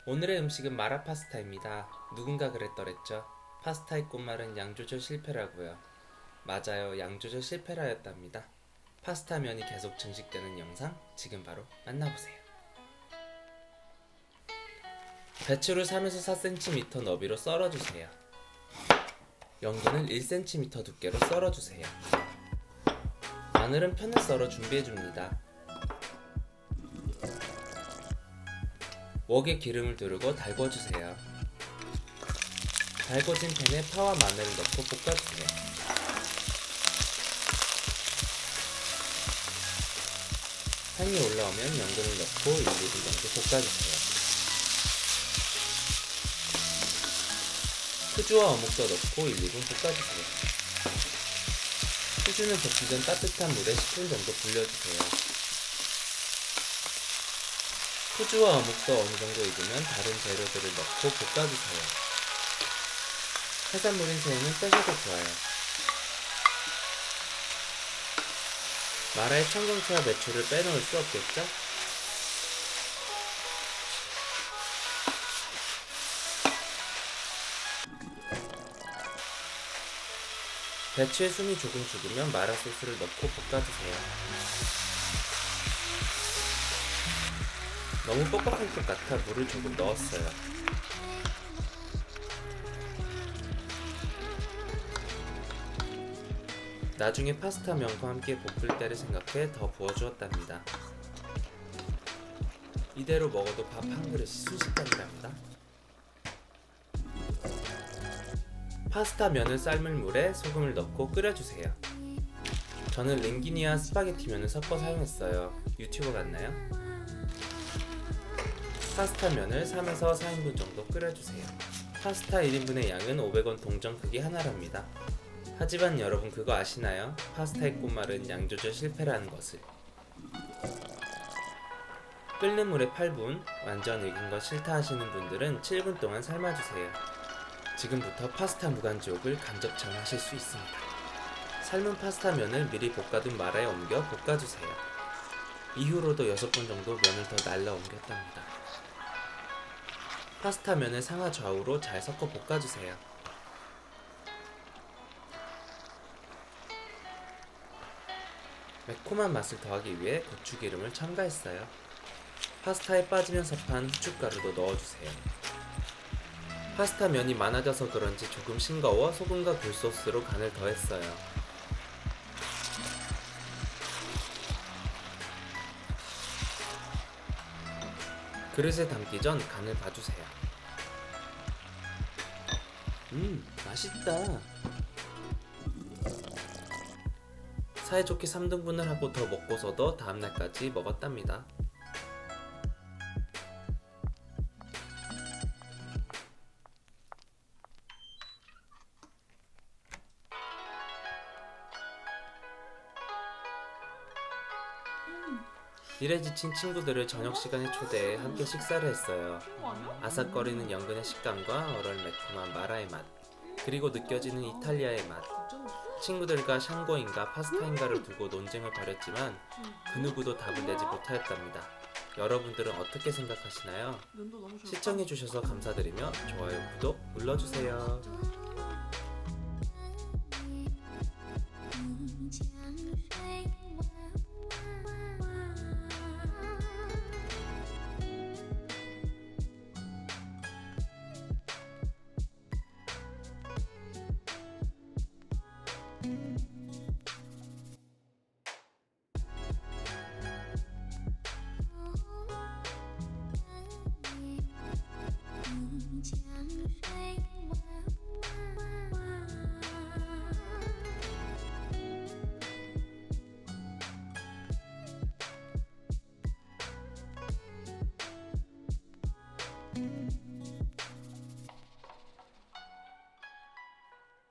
오늘의 음식은 마라 파스타입니다. 누군가 그랬더랬죠. 파스타의 꽃말은 양 조절 실패라고요. 맞아요, 양 조절 실패라였답니다. 파스타 면이 계속 증식되는 영상 지금 바로 만나보세요. 배추를 3에서 4cm 너비로 썰어주세요. 연근을 1cm 두께로 썰어주세요. 마늘은 편을 썰어 준비해줍니다. 웍에 기름을 두르고 달궈주세요. 달궈진 팬에 파와 마늘을 넣고 볶아주세요. 향이 올라오면 연근을 넣고 1, 2분 정도 볶아주세요. 후주와 어묵도 넣고 1, 2분 볶아주세요. 후주는 볶기 전 따뜻한 물에 10분 정도 불려주세요. 후주와 어묵도 어느 정도 익으면 다른 재료들을 넣고 볶아주세요. 해산물인 새우는 빼셔도 좋아요. 마라에 청경채와 매추를 빼놓을 수 없겠죠? 배추의 숨이 조금 죽으면 마라 소스를 넣고 볶아주세요. 너무 뻑뻑할 것 같아 물을 조금 넣었어요. 나중에 파스타 면과 함께 볶을 때를 생각해 더 부어주었답니다. 이대로 먹어도 밥 한 그릇이 순식간이랍니다. 파스타 면을 삶은 물에 소금을 넣고 끓여주세요. 저는 링기니와 스파게티 면을 섞어 사용했어요. 유튜버 같나요? 파스타 면을 3에서 4인분 정도 끓여주세요. 파스타 1인분의 양은 500원 동전 크기 하나랍니다. 하지만 여러분 그거 아시나요? 파스타의 꽃말은 양 조절 실패라는 것을. 끓는 물에 8분, 완전 익은 거 싫다 하시는 분들은 7분 동안 삶아주세요. 지금부터 파스타 무간지옥을 간접 체험하실 수 있습니다. 삶은 파스타 면을 미리 볶아둔 마라에 옮겨 볶아주세요. 이후로도 6번 정도 면을 더 날라 옮겼답니다. 파스타 면을 상하 좌우로 잘 섞어 볶아주세요. 매콤한 맛을 더하기 위해 고추기름을 첨가했어요. 파스타에 빠지면 섭한 후춧가루도 넣어주세요. 파스타 면이 많아져서 그런지 조금 싱거워 소금과 굴소스로 간을 더했어요. 그릇에 담기 전 간을 봐주세요. 맛있다. 사이좋게 3등분을 하고 더 먹고서도 다음날까지 먹었답니다. 일에 지친 친구들을 저녁 시간에 초대해 함께 식사를 했어요. 아삭거리는 연근의 식감과 얼얼 매콤한 마라의 맛, 그리고 느껴지는 이탈리아의 맛. 친구들과 샹궈인가 파스타인가를 두고 논쟁을 벌였지만 그 누구도 답을 내지 못하였답니다. 여러분들은 어떻게 생각하시나요? 시청해주셔서 감사드리며 좋아요, 구독 눌러주세요.